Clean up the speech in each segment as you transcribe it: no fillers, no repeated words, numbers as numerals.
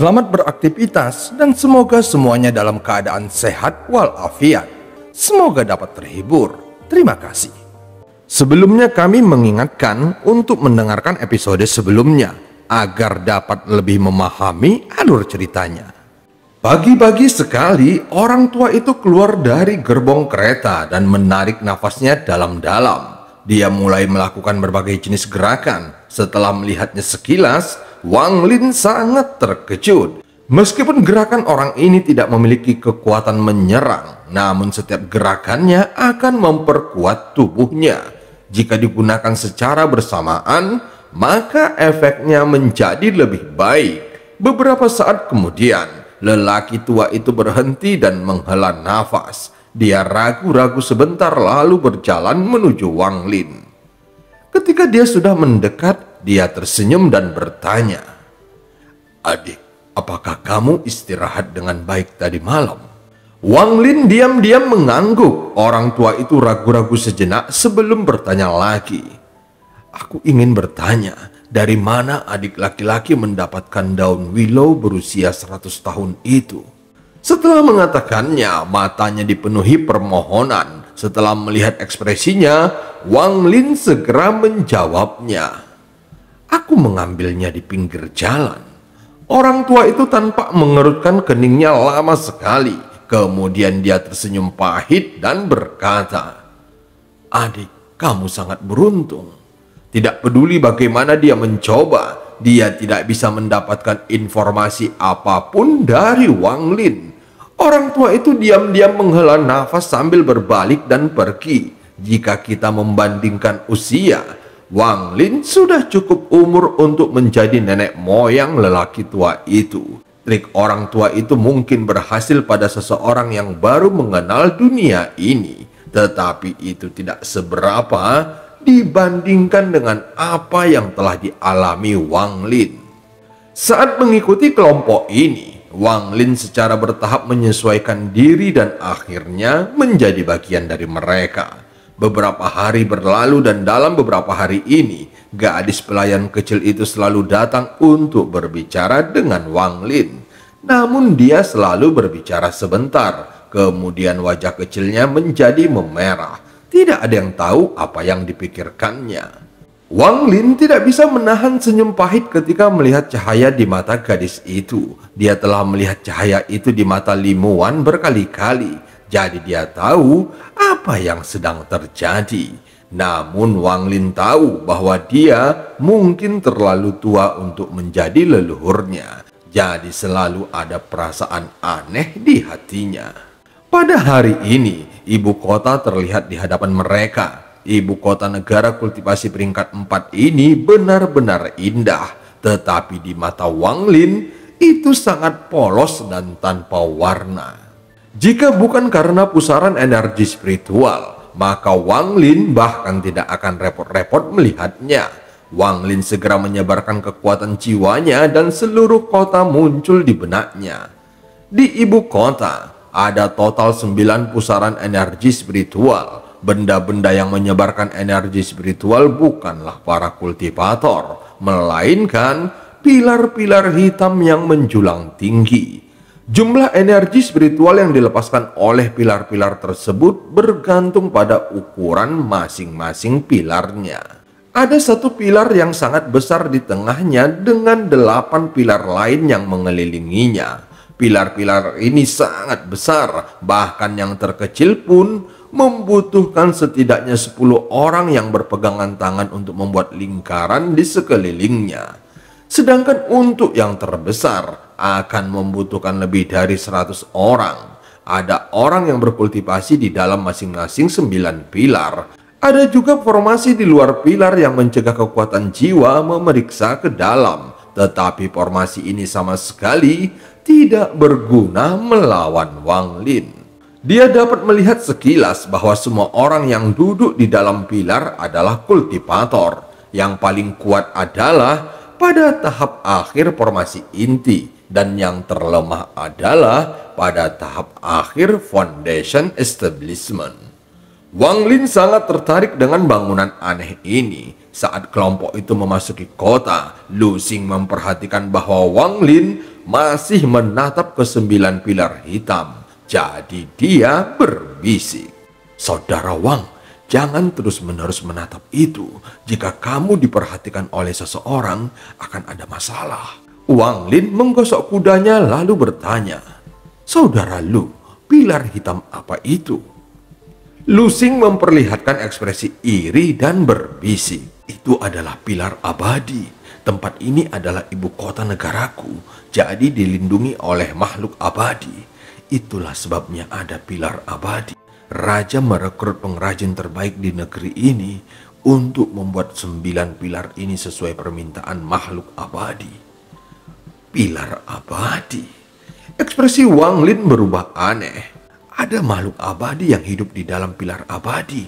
Selamat beraktivitas dan semoga semuanya dalam keadaan sehat walafiat. Semoga dapat terhibur. Terima kasih. Sebelumnya kami mengingatkan untuk mendengarkan episode sebelumnya agar dapat lebih memahami alur ceritanya. Pagi-pagi sekali orang tua itu keluar dari gerbong kereta dan menarik nafasnya dalam-dalam. Dia mulai melakukan berbagai jenis gerakan. Setelah melihatnya sekilas, Wang Lin sangat terkejut. Meskipun gerakan orang ini tidak memiliki kekuatan menyerang, namun setiap gerakannya akan memperkuat tubuhnya. Jika digunakan secara bersamaan, maka efeknya menjadi lebih baik. Beberapa saat kemudian, lelaki tua itu berhenti dan menghela nafas. Dia ragu-ragu sebentar lalu berjalan menuju Wang Lin. Ketika dia sudah mendekat, dia tersenyum dan bertanya, "Adik, apakah kamu istirahat dengan baik tadi malam?" Wang Lin diam-diam mengangguk. Orang tua itu ragu-ragu sejenak sebelum bertanya lagi. "Aku ingin bertanya, dari mana adik laki-laki mendapatkan daun willow berusia 100 tahun itu?" Setelah mengatakannya, matanya dipenuhi permohonan. Setelah melihat ekspresinya, Wang Lin segera menjawabnya, "Aku mengambilnya di pinggir jalan." Orang tua itu tanpa mengerutkan keningnya lama sekali. Kemudian dia tersenyum pahit dan berkata, "Adik, kamu sangat beruntung." Tidak peduli bagaimana dia mencoba, dia tidak bisa mendapatkan informasi apapun dari Wang Lin. Orang tua itu diam-diam menghela nafas sambil berbalik dan pergi. Jika kita membandingkan usia, Wang Lin sudah cukup umur untuk menjadi nenek moyang lelaki tua itu. Trik orang tua itu mungkin berhasil pada seseorang yang baru mengenal dunia ini, tetapi itu tidak seberapa dibandingkan dengan apa yang telah dialami Wang Lin. Saat mengikuti kelompok ini, Wang Lin secara bertahap menyesuaikan diri dan akhirnya menjadi bagian dari mereka. Beberapa hari berlalu dan dalam beberapa hari ini, gadis pelayan kecil itu selalu datang untuk berbicara dengan Wang Lin. Namun dia selalu berbicara sebentar, kemudian wajah kecilnya menjadi memerah. Tidak ada yang tahu apa yang dipikirkannya. Wang Lin tidak bisa menahan senyum pahit ketika melihat cahaya di mata gadis itu. Dia telah melihat cahaya itu di mata Limu Wan berkali-kali. Jadi dia tahu apa yang sedang terjadi. Namun Wang Lin tahu bahwa dia mungkin terlalu tua untuk menjadi leluhurnya. Jadi selalu ada perasaan aneh di hatinya. Pada hari ini, ibu kota terlihat di hadapan mereka. Ibu kota negara kultivasi peringkat 4 ini benar-benar indah. Tetapi di mata Wang Lin, itu sangat polos dan tanpa warna. Jika bukan karena pusaran energi spiritual, maka Wang Lin bahkan tidak akan repot-repot melihatnya. Wang Lin segera menyebarkan kekuatan jiwanya dan seluruh kota muncul di benaknya. Di ibu kota, ada total 9 pusaran energi spiritual. Benda-benda yang menyebarkan energi spiritual bukanlah para kultivator, melainkan pilar-pilar hitam yang menjulang tinggi. Jumlah energi spiritual yang dilepaskan oleh pilar-pilar tersebut bergantung pada ukuran masing-masing pilarnya. Ada satu pilar yang sangat besar di tengahnya dengan 8 pilar lain yang mengelilinginya. Pilar-pilar ini sangat besar, bahkan yang terkecil pun membutuhkan setidaknya 10 orang yang berpegangan tangan untuk membuat lingkaran di sekelilingnya. Sedangkan untuk yang terbesar akan membutuhkan lebih dari 100 orang. Ada orang yang berkultivasi di dalam masing-masing 9 pilar. Ada juga formasi di luar pilar yang mencegah kekuatan jiwa memeriksa ke dalam. Tetapi formasi ini sama sekali tidak berguna melawan Wang Lin. Dia dapat melihat sekilas bahwa semua orang yang duduk di dalam pilar adalah kultivator. Yang paling kuat adalah pada tahap akhir formasi inti, dan yang terlemah adalah pada tahap akhir foundation establishment. Wang Lin sangat tertarik dengan bangunan aneh ini. Saat kelompok itu memasuki kota, Lu Xing memperhatikan bahwa Wang Lin masih menatap ke 9 pilar hitam. Jadi dia berbisik, "Saudara Wang, jangan terus-menerus menatap itu. Jika kamu diperhatikan oleh seseorang, akan ada masalah." Wang Lin menggosok kudanya lalu bertanya, "Saudara Lu, pilar hitam apa itu?" Lu Xing memperlihatkan ekspresi iri dan berbisik, "Itu adalah pilar abadi. Tempat ini adalah ibu kota negaraku, jadi dilindungi oleh makhluk abadi. Itulah sebabnya ada pilar abadi. Raja merekrut pengrajin terbaik di negeri ini untuk membuat 9 pilar ini sesuai permintaan makhluk abadi." Pilar abadi. Ekspresi Wang Lin berubah aneh. Ada makhluk abadi yang hidup di dalam pilar abadi.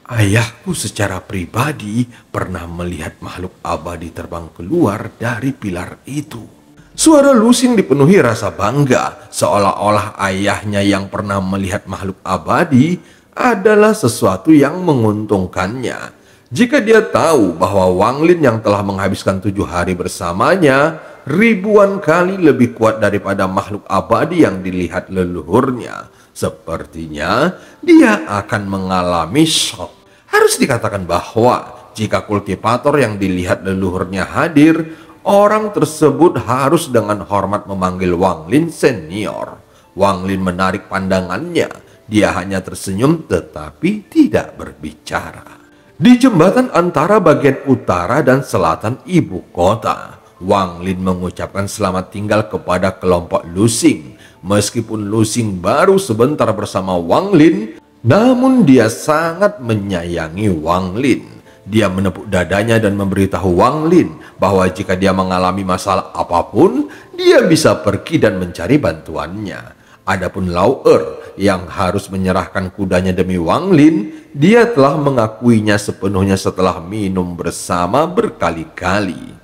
Ayahku secara pribadi pernah melihat makhluk abadi terbang keluar dari pilar itu. Suara Lu Xing dipenuhi rasa bangga, seolah-olah ayahnya yang pernah melihat makhluk abadi adalah sesuatu yang menguntungkannya. Jika dia tahu bahwa Wang Lin yang telah menghabiskan 7 hari bersamanya ribuan kali lebih kuat daripada makhluk abadi yang dilihat leluhurnya, sepertinya dia akan mengalami shock. Harus dikatakan bahwa jika kultivator yang dilihat leluhurnya hadir, orang tersebut harus dengan hormat memanggil Wang Lin senior. Wang Lin menarik pandangannya. Dia hanya tersenyum tetapi tidak berbicara. Di jembatan antara bagian utara dan selatan ibu kota, Wang Lin mengucapkan selamat tinggal kepada kelompok Lu Xing. Meskipun Lu Xing baru sebentar bersama Wang Lin, namun dia sangat menyayangi Wang Lin. Dia menepuk dadanya dan memberitahu Wang Lin bahwa jika dia mengalami masalah apapun, dia bisa pergi dan mencari bantuannya. Adapun Lao Er yang harus menyerahkan kudanya demi Wang Lin, dia telah mengakuinya sepenuhnya setelah minum bersama berkali-kali.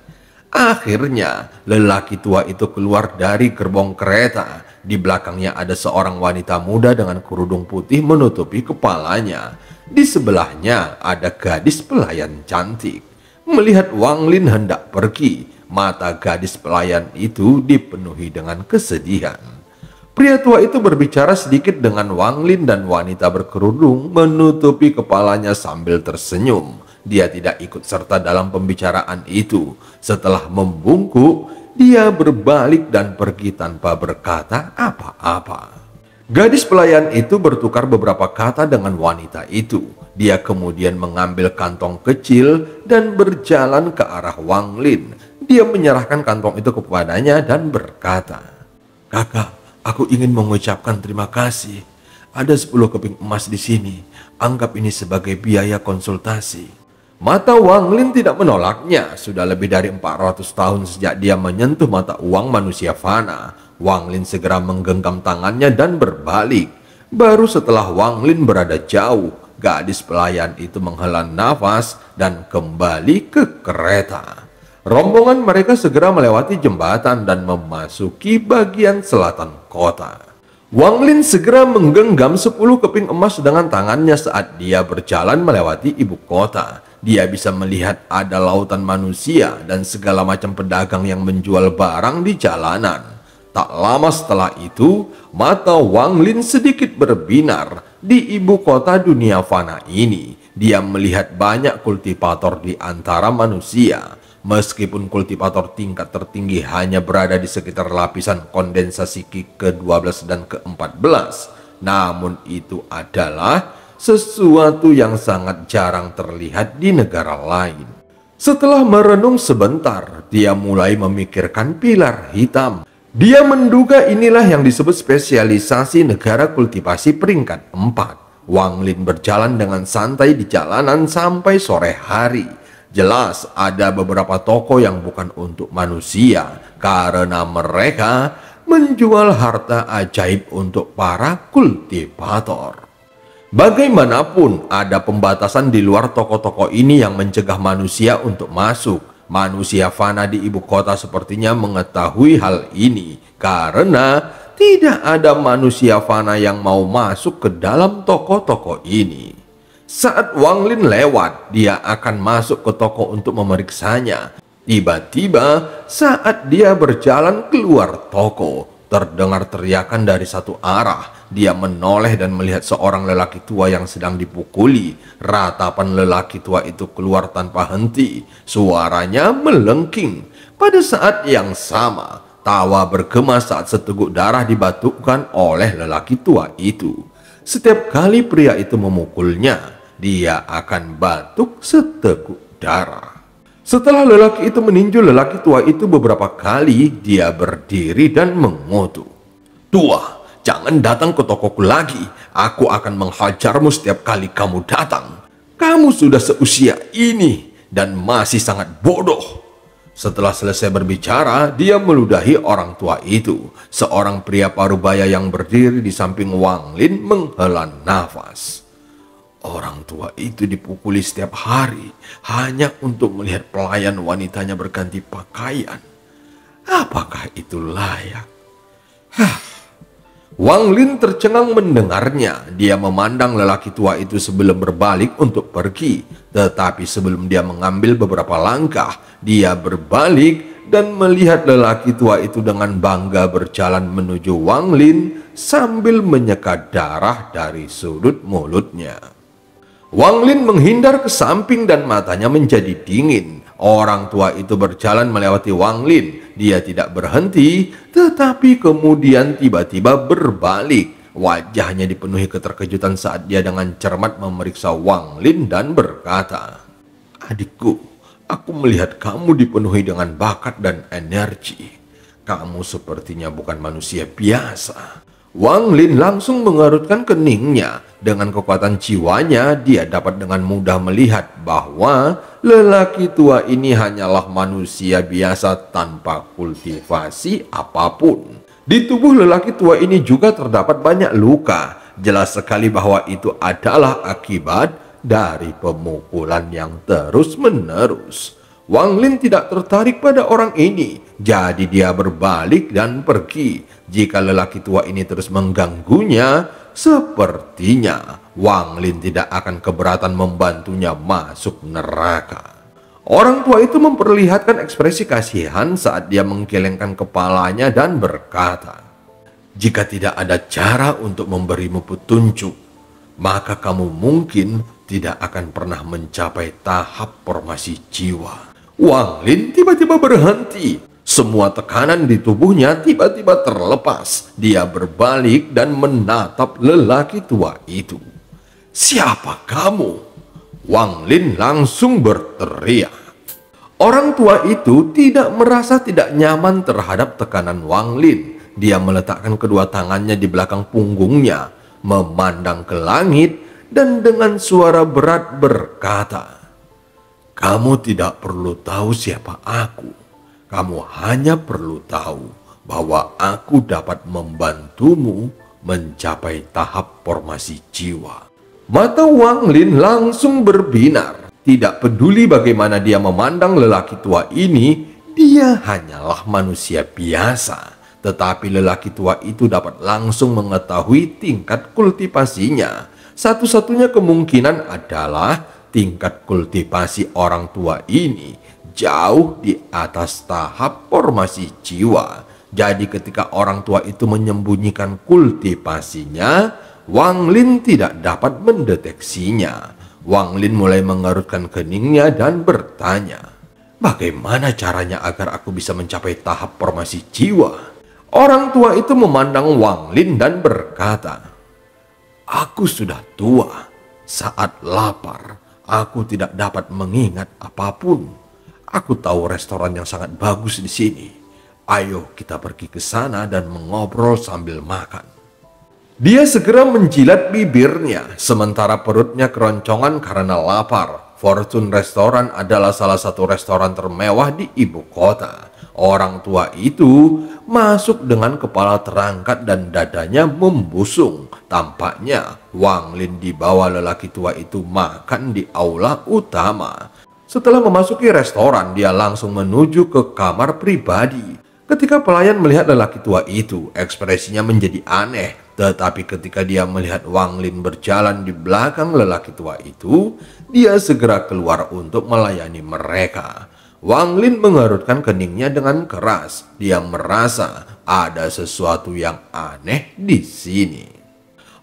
Akhirnya, lelaki tua itu keluar dari gerbong kereta. Di belakangnya ada seorang wanita muda dengan kerudung putih menutupi kepalanya. Di sebelahnya ada gadis pelayan cantik. Melihat Wang Lin hendak pergi, mata gadis pelayan itu dipenuhi dengan kesedihan. Pria tua itu berbicara sedikit dengan Wang Lin dan wanita berkerudung menutupi kepalanya sambil tersenyum. Dia tidak ikut serta dalam pembicaraan itu. Setelah membungkuk, dia berbalik dan pergi tanpa berkata apa-apa. Gadis pelayan itu bertukar beberapa kata dengan wanita itu. Dia kemudian mengambil kantong kecil dan berjalan ke arah Wang Lin. Dia menyerahkan kantong itu kepadanya dan berkata, "Kakak, aku ingin mengucapkan terima kasih. Ada 10 keping emas di sini. Anggap ini sebagai biaya konsultasi." Mata Wang Lin tidak menolaknya. Sudah lebih dari 400 tahun sejak dia menyentuh mata uang manusia fana. Wang Lin segera menggenggam tangannya dan berbalik. Baru setelah Wang Lin berada jauh, gadis pelayan itu menghela nafas dan kembali ke kereta. Rombongan mereka segera melewati jembatan dan memasuki bagian selatan kota. Wang Lin segera menggenggam 10 keping emas dengan tangannya saat dia berjalan melewati ibu kota. Dia bisa melihat ada lautan manusia dan segala macam pedagang yang menjual barang di jalanan. Tak lama setelah itu, mata Wang Lin sedikit berbinar. Di ibu kota dunia fana ini, dia melihat banyak kultivator di antara manusia. Meskipun kultivator tingkat tertinggi hanya berada di sekitar lapisan kondensasi Qi ke-12 dan ke-14, namun itu adalah sesuatu yang sangat jarang terlihat di negara lain. Setelah merenung sebentar, dia mulai memikirkan pilar hitam. Dia menduga inilah yang disebut spesialisasi negara kultivasi peringkat 4. Wang Lin berjalan dengan santai di jalanan sampai sore hari. Jelas ada beberapa toko yang bukan untuk manusia karena mereka menjual harta ajaib untuk para kultivator. Bagaimanapun, ada pembatasan di luar toko-toko ini yang mencegah manusia untuk masuk. Manusia fana di ibu kota sepertinya mengetahui hal ini karena tidak ada manusia fana yang mau masuk ke dalam toko-toko ini. Saat Wang Lin lewat, dia akan masuk ke toko untuk memeriksanya. Tiba-tiba saat dia berjalan keluar toko, terdengar teriakan dari satu arah. Dia menoleh dan melihat seorang lelaki tua yang sedang dipukuli. Ratapan lelaki tua itu keluar tanpa henti. Suaranya melengking. Pada saat yang sama, tawa bergema saat seteguk darah dibatukkan oleh lelaki tua itu. Setiap kali pria itu memukulnya, dia akan batuk seteguk darah. Setelah lelaki itu meninju lelaki tua itu beberapa kali, dia berdiri dan mengutuk. "Tua, jangan datang ke tokoku lagi. Aku akan menghajarmu setiap kali kamu datang. Kamu sudah seusia ini dan masih sangat bodoh." Setelah selesai berbicara, dia meludahi orang tua itu. Seorang pria parubaya yang berdiri di samping Wang Lin menghela nafas. Orang tua itu dipukuli setiap hari hanya untuk melihat pelayan wanitanya berganti pakaian. Apakah itu layak? Wang Lin tercengang mendengarnya. Dia memandang lelaki tua itu sebelum berbalik untuk pergi. Tetapi sebelum dia mengambil beberapa langkah, dia berbalik dan melihat lelaki tua itu dengan bangga berjalan menuju Wang Lin sambil menyeka darah dari sudut mulutnya. Wang Lin menghindar ke samping dan matanya menjadi dingin. Orang tua itu berjalan melewati Wang Lin. Dia tidak berhenti, tetapi kemudian tiba-tiba berbalik. Wajahnya dipenuhi keterkejutan saat dia dengan cermat memeriksa Wang Lin dan berkata, "Adikku, aku melihat kamu dipenuhi dengan bakat dan energi. Kamu sepertinya bukan manusia biasa." Wang Lin langsung mengerutkan keningnya. Dengan kekuatan jiwanya, dia dapat dengan mudah melihat bahwa lelaki tua ini hanyalah manusia biasa tanpa kultivasi apapun. Di tubuh lelaki tua ini juga terdapat banyak luka. Jelas sekali bahwa itu adalah akibat dari pemukulan yang terus-menerus. Wang Lin tidak tertarik pada orang ini, jadi dia berbalik dan pergi. Jika lelaki tua ini terus mengganggunya, sepertinya Wang Lin tidak akan keberatan membantunya masuk neraka. Orang tua itu memperlihatkan ekspresi kasihan saat dia menggelengkan kepalanya dan berkata, "Jika tidak ada cara untuk memberimu petunjuk, maka kamu mungkin tidak akan pernah mencapai tahap formasi jiwa." Wang Lin tiba-tiba berhenti. Semua tekanan di tubuhnya tiba-tiba terlepas. Dia berbalik dan menatap lelaki tua itu. "Siapa kamu?" Wang Lin langsung berteriak. Orang tua itu tidak merasa tidak nyaman terhadap tekanan Wang Lin. Dia meletakkan kedua tangannya di belakang punggungnya, memandang ke langit, dan dengan suara berat berkata, "Kamu tidak perlu tahu siapa aku. Kamu hanya perlu tahu bahwa aku dapat membantumu mencapai tahap formasi jiwa." Mata Wang Lin langsung berbinar. Tidak peduli bagaimana dia memandang lelaki tua ini, dia hanyalah manusia biasa. Tetapi lelaki tua itu dapat langsung mengetahui tingkat kultivasinya. Satu-satunya kemungkinan adalah tingkat kultivasi orang tua ini jauh di atas tahap formasi jiwa. Jadi ketika orang tua itu menyembunyikan kultivasinya, Wang Lin tidak dapat mendeteksinya. Wang Lin mulai mengerutkan keningnya dan bertanya, "Bagaimana caranya agar aku bisa mencapai tahap formasi jiwa?" Orang tua itu memandang Wang Lin dan berkata, "Aku sudah tua. Saat lapar, aku tidak dapat mengingat apapun. Aku tahu restoran yang sangat bagus di sini. Ayo kita pergi ke sana dan mengobrol sambil makan." Dia segera menjilat bibirnya, sementara perutnya keroncongan karena lapar. Fortune Restoran adalah salah satu restoran termewah di ibu kota. Orang tua itu masuk dengan kepala terangkat dan dadanya membusung. Tampaknya Wang Lin dibawa lelaki tua itu makan di aula utama. Setelah memasuki restoran, dia langsung menuju ke kamar pribadi. Ketika pelayan melihat lelaki tua itu, ekspresinya menjadi aneh. Tetapi ketika dia melihat Wang Lin berjalan di belakang lelaki tua itu, dia segera keluar untuk melayani mereka. Wang Lin mengerutkan keningnya dengan keras. Dia merasa ada sesuatu yang aneh di sini.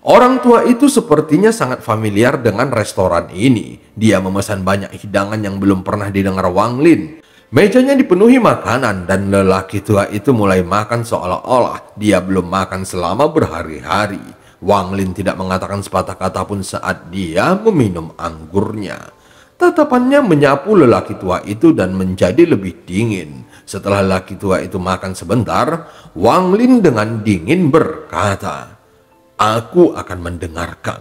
Orang tua itu sepertinya sangat familiar dengan restoran ini. Dia memesan banyak hidangan yang belum pernah didengar Wang Lin. Mejanya dipenuhi makanan dan lelaki tua itu mulai makan seolah-olah dia belum makan selama berhari-hari. Wang Lin tidak mengatakan sepatah kata pun saat dia meminum anggurnya. Tatapannya menyapu lelaki tua itu dan menjadi lebih dingin. Setelah lelaki tua itu makan sebentar, Wang Lin dengan dingin berkata, "Aku akan mendengarkan."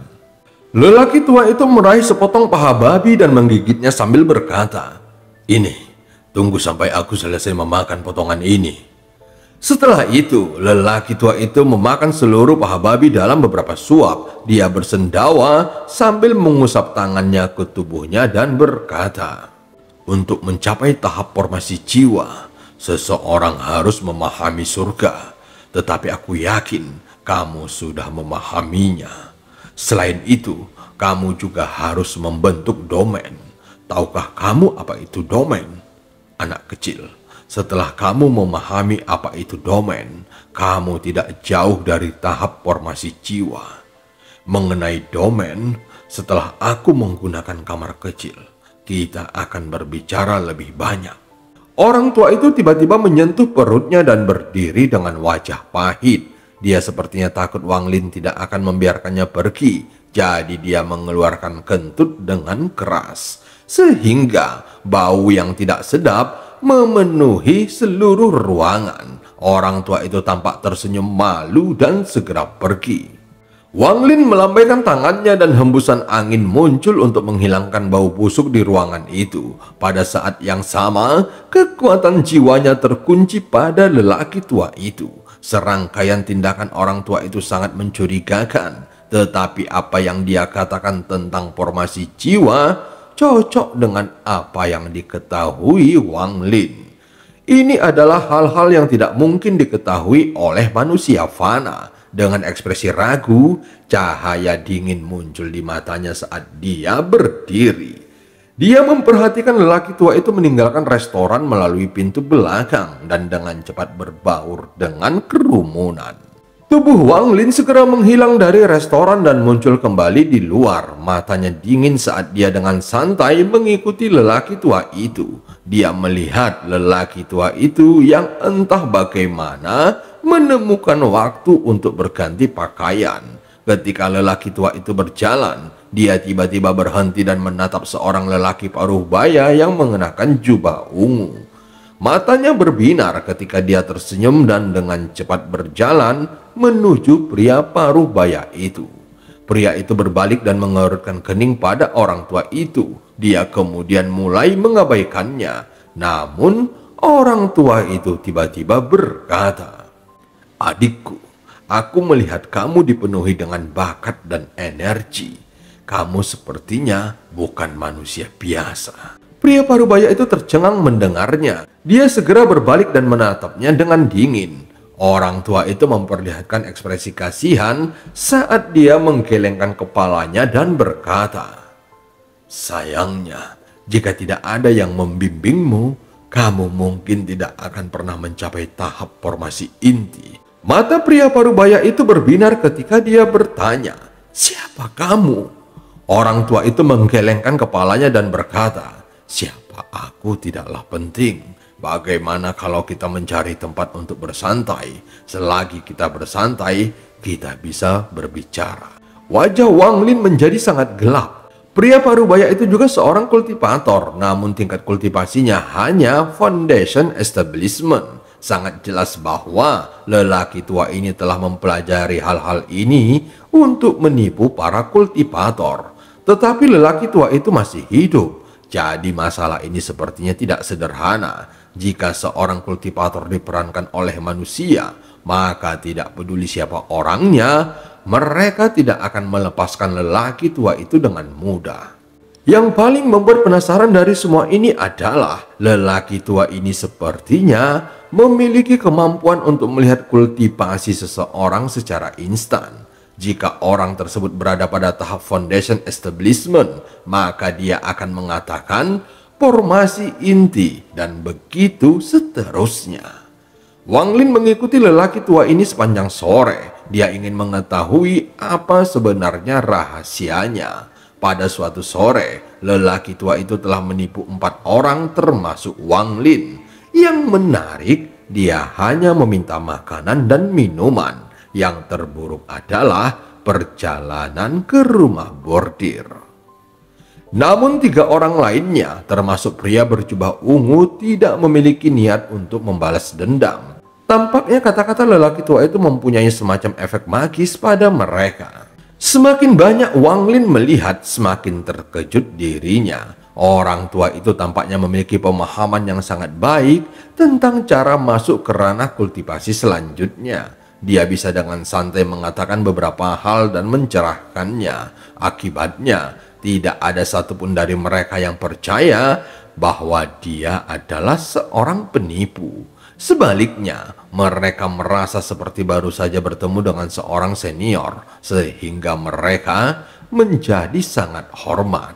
Lelaki tua itu meraih sepotong paha babi dan menggigitnya sambil berkata, "Ini, tunggu sampai aku selesai memakan potongan ini." Setelah itu, lelaki tua itu memakan seluruh paha babi dalam beberapa suap. Dia bersendawa sambil mengusap tangannya ke tubuhnya dan berkata, "Untuk mencapai tahap formasi jiwa, seseorang harus memahami surga. Tetapi aku yakin kamu sudah memahaminya. Selain itu, kamu juga harus membentuk domain. Tahukah kamu apa itu domain? Anak kecil, setelah kamu memahami apa itu domain, kamu tidak jauh dari tahap formasi jiwa. Mengenai domain, setelah aku menggunakan kamar kecil, kita akan berbicara lebih banyak." Orang tua itu tiba-tiba menyentuh perutnya dan berdiri dengan wajah pahit. Dia sepertinya takut Wang Lin tidak akan membiarkannya pergi. Jadi dia mengeluarkan kentut dengan keras. Sehingga bau yang tidak sedap memenuhi seluruh ruangan. Orang tua itu tampak tersenyum malu dan segera pergi. Wang Lin melambaikan tangannya dan hembusan angin muncul untuk menghilangkan bau busuk di ruangan itu. Pada saat yang sama, kekuatan jiwanya terkunci pada lelaki tua itu. Serangkaian tindakan orang tua itu sangat mencurigakan. Tetapi apa yang dia katakan tentang formasi jiwa cocok dengan apa yang diketahui Wang Lin. Ini adalah hal-hal yang tidak mungkin diketahui oleh manusia fana. Dengan ekspresi ragu, cahaya dingin muncul di matanya saat dia berdiri. Dia memperhatikan lelaki tua itu meninggalkan restoran melalui pintu belakang dan dengan cepat berbaur dengan kerumunan. Tubuh Wang Lin segera menghilang dari restoran dan muncul kembali di luar. Matanya dingin saat dia dengan santai mengikuti lelaki tua itu. Dia melihat lelaki tua itu yang entah bagaimana menemukan waktu untuk berganti pakaian. Ketika lelaki tua itu berjalan, dia tiba-tiba berhenti dan menatap seorang lelaki paruh baya yang mengenakan jubah ungu. Matanya berbinar ketika dia tersenyum dan dengan cepat berjalan menuju pria paruh baya itu. Pria itu berbalik dan mengerutkan kening pada orang tua itu. Dia kemudian mulai mengabaikannya. Namun orang tua itu tiba-tiba berkata, "Adikku, aku melihat kamu dipenuhi dengan bakat dan energi. Kamu sepertinya bukan manusia biasa." Pria parubaya itu tercengang mendengarnya. Dia segera berbalik dan menatapnya dengan dingin. Orang tua itu memperlihatkan ekspresi kasihan saat dia menggelengkan kepalanya dan berkata, "Sayangnya, jika tidak ada yang membimbingmu, kamu mungkin tidak akan pernah mencapai tahap formasi inti." Mata pria parubaya itu berbinar ketika dia bertanya, "Siapa kamu?" Orang tua itu menggelengkan kepalanya dan berkata, "Siapa aku tidaklah penting. Bagaimana kalau kita mencari tempat untuk bersantai? Selagi kita bersantai, kita bisa berbicara." Wajah Wang Lin menjadi sangat gelap. Pria parubaya itu juga seorang kultivator, namun tingkat kultivasinya hanya foundation establishment. Sangat jelas bahwa lelaki tua ini telah mempelajari hal-hal ini untuk menipu para kultivator. Tetapi lelaki tua itu masih hidup. Jadi masalah ini sepertinya tidak sederhana. Jika seorang kultivator diperankan oleh manusia, maka tidak peduli siapa orangnya, mereka tidak akan melepaskan lelaki tua itu dengan mudah. Yang paling membuat penasaran dari semua ini adalah lelaki tua ini sepertinya memiliki kemampuan untuk melihat kultivasi seseorang secara instan. Jika orang tersebut berada pada tahap foundation establishment, maka dia akan mengatakan formasi inti dan begitu seterusnya. Wang Lin mengikuti lelaki tua ini sepanjang sore. Dia ingin mengetahui apa sebenarnya rahasianya. Pada suatu sore, lelaki tua itu telah menipu 4 orang termasuk Wang Lin. Yang menarik, dia hanya meminta makanan dan minuman. Yang terburuk adalah perjalanan ke rumah bordir. Namun 3 orang lainnya, termasuk pria berjubah ungu, tidak memiliki niat untuk membalas dendam. Tampaknya kata-kata lelaki tua itu mempunyai semacam efek magis pada mereka. Semakin banyak Wang Lin melihat, semakin terkejut dirinya. Orang tua itu tampaknya memiliki pemahaman yang sangat baik tentang cara masuk ke ranah kultivasi selanjutnya. Dia bisa dengan santai mengatakan beberapa hal dan mencerahkannya. Akibatnya, tidak ada satupun dari mereka yang percaya bahwa dia adalah seorang penipu. Sebaliknya, mereka merasa seperti baru saja bertemu dengan seorang senior, sehingga mereka menjadi sangat hormat.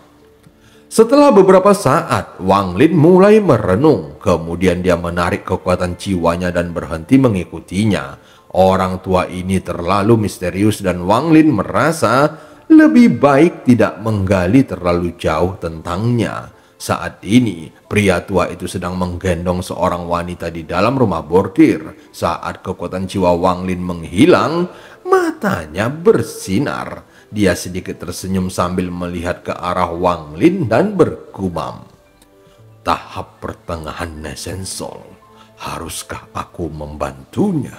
Setelah beberapa saat, Wang Lin mulai merenung. Kemudian dia menarik kekuatan jiwanya dan berhenti mengikutinya. Orang tua ini terlalu misterius dan Wang Lin merasa lebih baik tidak menggali terlalu jauh tentangnya. Saat ini, pria tua itu sedang menggendong seorang wanita di dalam rumah bordir. Saat kekuatan jiwa Wang Lin menghilang, matanya bersinar. Dia sedikit tersenyum sambil melihat ke arah Wang Lin dan bergumam. Tahap pertengahan Nesensol, haruskah aku membantunya?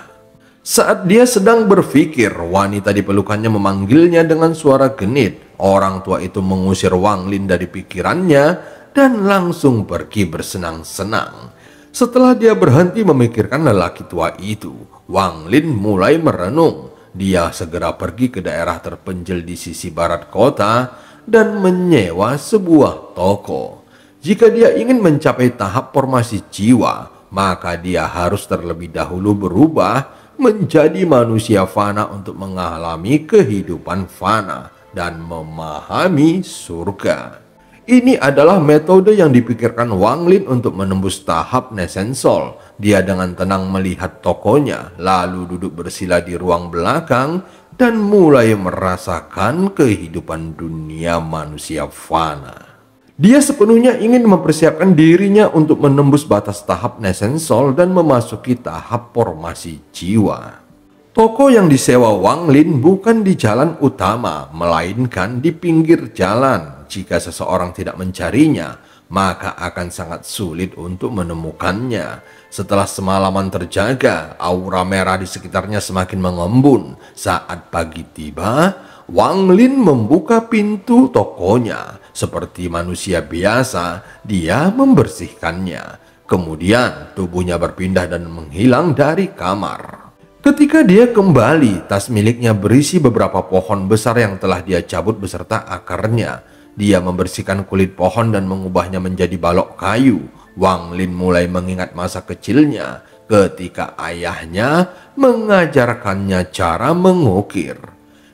Saat dia sedang berpikir, wanita di pelukannya memanggilnya dengan suara genit. Orang tua itu mengusir Wang Lin dari pikirannya dan langsung pergi bersenang-senang. Setelah dia berhenti memikirkan lelaki tua itu, Wang Lin mulai merenung. Dia segera pergi ke daerah terpencil di sisi barat kota dan menyewa sebuah toko. Jika dia ingin mencapai tahap formasi jiwa, maka dia harus terlebih dahulu berubah menjadi manusia fana untuk mengalami kehidupan fana dan memahami surga. Ini adalah metode yang dipikirkan Wang Lin untuk menembus tahap Nesensol. Dia dengan tenang melihat tokonya, lalu duduk bersila di ruang belakang dan mulai merasakan kehidupan dunia manusia fana. Dia sepenuhnya ingin mempersiapkan dirinya untuk menembus batas tahap Nesensol dan memasuki tahap formasi jiwa. Toko yang disewa Wang Lin bukan di jalan utama, melainkan di pinggir jalan. Jika seseorang tidak mencarinya, maka akan sangat sulit untuk menemukannya. Setelah semalaman terjaga, aura merah di sekitarnya semakin mengembun. Saat pagi tiba, Wang Lin membuka pintu tokonya. Seperti manusia biasa, dia membersihkannya. Kemudian tubuhnya berpindah dan menghilang dari kamar. Ketika dia kembali, tas miliknya berisi beberapa pohon besar yang telah dia cabut beserta akarnya. Dia membersihkan kulit pohon dan mengubahnya menjadi balok kayu. Wang Lin mulai mengingat masa kecilnya ketika ayahnya mengajarkannya cara mengukir.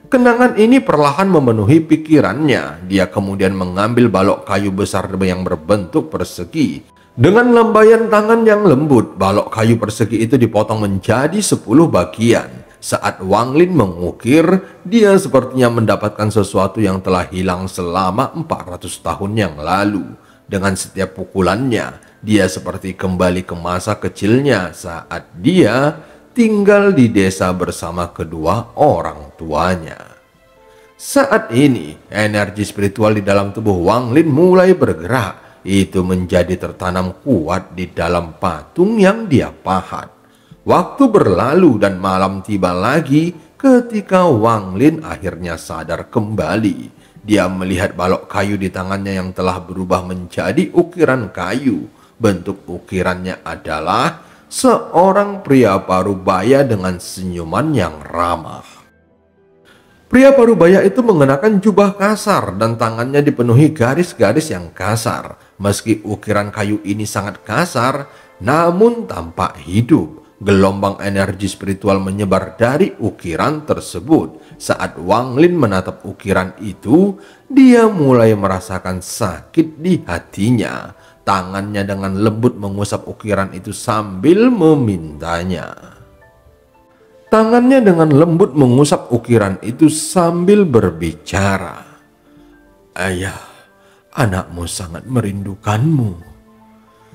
Kenangan ini perlahan memenuhi pikirannya. Dia kemudian mengambil balok kayu besar yang berbentuk persegi. Dengan lambaian tangan yang lembut, balok kayu persegi itu dipotong menjadi 10 bagian. Saat Wang Lin mengukir, dia sepertinya mendapatkan sesuatu yang telah hilang selama 400 tahun yang lalu. Dengan setiap pukulannya, dia seperti kembali ke masa kecilnya saat dia tinggal di desa bersama kedua orang tuanya. Saat ini, energi spiritual di dalam tubuh Wang Lin mulai bergerak. Itu menjadi tertanam kuat di dalam patung yang dia pahat. Waktu berlalu dan malam tiba lagi ketika Wang Lin akhirnya sadar kembali. Dia melihat balok kayu di tangannya yang telah berubah menjadi ukiran kayu. Bentuk ukirannya adalah seorang pria parubaya dengan senyuman yang ramah. Pria parubaya itu mengenakan jubah kasar dan tangannya dipenuhi garis-garis yang kasar. Meski ukiran kayu ini sangat kasar, namun tampak hidup. Gelombang energi spiritual menyebar dari ukiran tersebut. Saat Wang Lin menatap ukiran itu, dia mulai merasakan sakit di hatinya. Tangannya dengan lembut mengusap ukiran itu sambil memintanya. Tangannya dengan lembut mengusap ukiran itu sambil berbicara. "Ayah, anakmu sangat merindukanmu."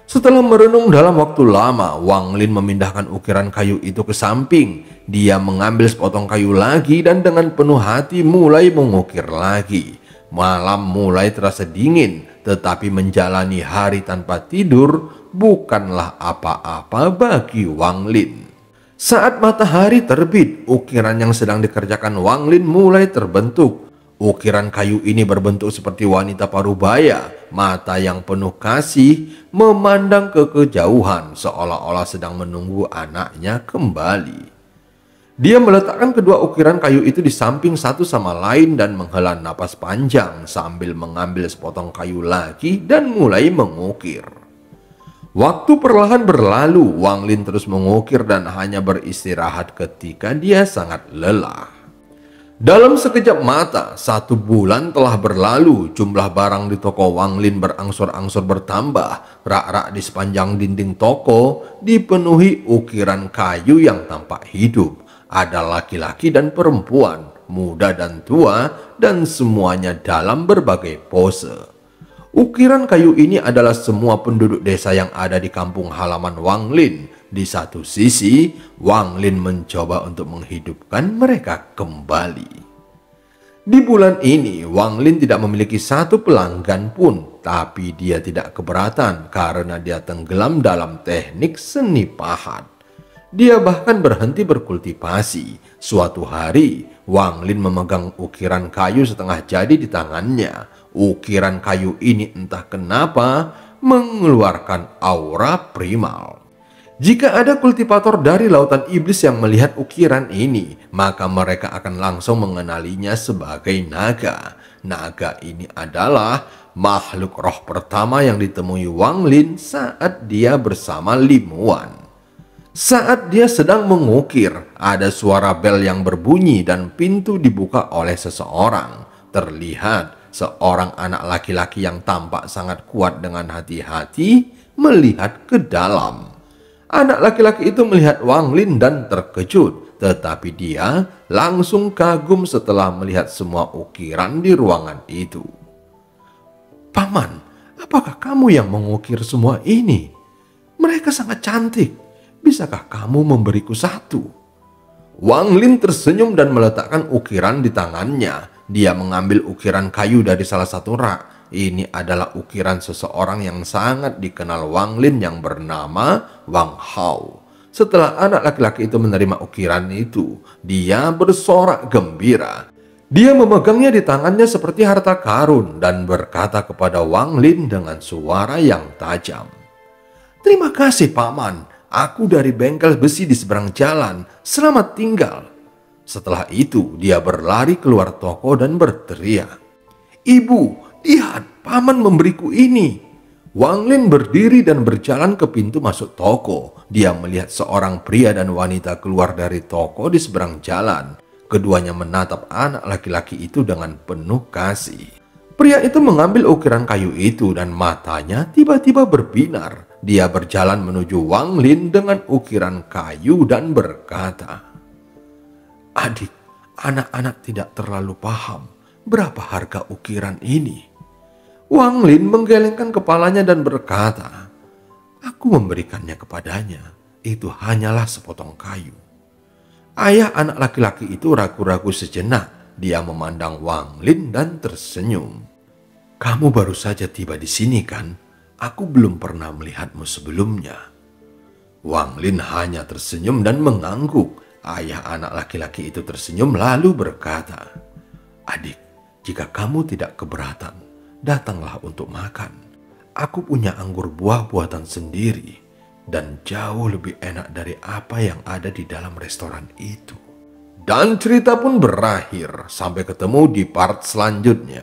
Setelah merenung dalam waktu lama, Wang Lin memindahkan ukiran kayu itu ke samping. Dia mengambil sepotong kayu lagi dan dengan penuh hati mulai mengukir lagi. Malam mulai terasa dingin, tetapi menjalani hari tanpa tidur bukanlah apa-apa bagi Wang Lin. Saat matahari terbit, ukiran yang sedang dikerjakan Wang Lin mulai terbentuk. Ukiran kayu ini berbentuk seperti wanita parubaya, mata yang penuh kasih memandang ke kejauhan seolah-olah sedang menunggu anaknya kembali. Dia meletakkan kedua ukiran kayu itu di samping satu sama lain dan menghela napas panjang sambil mengambil sepotong kayu lagi dan mulai mengukir. Waktu perlahan berlalu, Wang Lin terus mengukir dan hanya beristirahat ketika dia sangat lelah. Dalam sekejap mata, 1 bulan telah berlalu. Jumlah barang di toko Wang Lin berangsur-angsur bertambah. Rak-rak di sepanjang dinding toko dipenuhi ukiran kayu yang tampak hidup. Ada laki-laki dan perempuan, muda dan tua, dan semuanya dalam berbagai pose. Ukiran kayu ini adalah semua penduduk desa yang ada di kampung halaman Wang Lin. Di satu sisi, Wang Lin mencoba untuk menghidupkan mereka kembali. Di bulan ini, Wang Lin tidak memiliki satu pelanggan pun, tapi dia tidak keberatan karena dia tenggelam dalam teknik seni pahat. Dia bahkan berhenti berkultivasi. Suatu hari, Wang Lin memegang ukiran kayu setengah jadi di tangannya. Ukiran kayu ini entah kenapa mengeluarkan aura primal. Jika ada kultivator dari lautan iblis yang melihat ukiran ini, maka mereka akan langsung mengenalinya sebagai naga. Naga ini adalah makhluk roh pertama yang ditemui Wang Lin saat dia bersama Lim Wan. Saat dia sedang mengukir, ada suara bel yang berbunyi dan pintu dibuka oleh seseorang. Terlihat seorang anak laki-laki yang tampak sangat kuat dengan hati-hati melihat ke dalam. Anak laki-laki itu melihat Wang Lin dan terkejut, tetapi dia langsung kagum setelah melihat semua ukiran di ruangan itu. "Paman, apakah kamu yang mengukir semua ini? Mereka sangat cantik. Bisakah kamu memberiku satu?" Wang Lin tersenyum dan meletakkan ukiran di tangannya. Dia mengambil ukiran kayu dari salah satu rak. Ini adalah ukiran seseorang yang sangat dikenal Wang Lin yang bernama Wang Hao. Setelah anak laki-laki itu menerima ukiran itu, dia bersorak gembira. Dia memegangnya di tangannya seperti harta karun dan berkata kepada Wang Lin dengan suara yang tajam, "Terima kasih, Paman. Aku dari bengkel besi di seberang jalan. Selamat tinggal." Setelah itu, dia berlari keluar toko dan berteriak, "Ibu, lihat, Paman memberiku ini." Wang Lin berdiri dan berjalan ke pintu masuk toko. Dia melihat seorang pria dan wanita keluar dari toko di seberang jalan. Keduanya menatap anak laki-laki itu dengan penuh kasih. Pria itu mengambil ukiran kayu itu dan matanya tiba-tiba berbinar. Dia berjalan menuju Wang Lin dengan ukiran kayu dan berkata, "Adik, anak-anak tidak terlalu paham berapa harga ukiran ini." Wang Lin menggelengkan kepalanya dan berkata, "Aku memberikannya kepadanya. Itu hanyalah sepotong kayu." Ayah anak laki-laki itu ragu-ragu sejenak. Dia memandang Wang Lin dan tersenyum. "Kamu baru saja tiba di sini kan? Aku belum pernah melihatmu sebelumnya." Wang Lin hanya tersenyum dan mengangguk. Ayah anak laki-laki itu tersenyum lalu berkata, "Adik, jika kamu tidak keberatan, datanglah untuk makan. Aku punya anggur buah buatan sendiri dan jauh lebih enak dari apa yang ada di dalam restoran itu." Dan cerita pun berakhir. Sampai ketemu di part selanjutnya.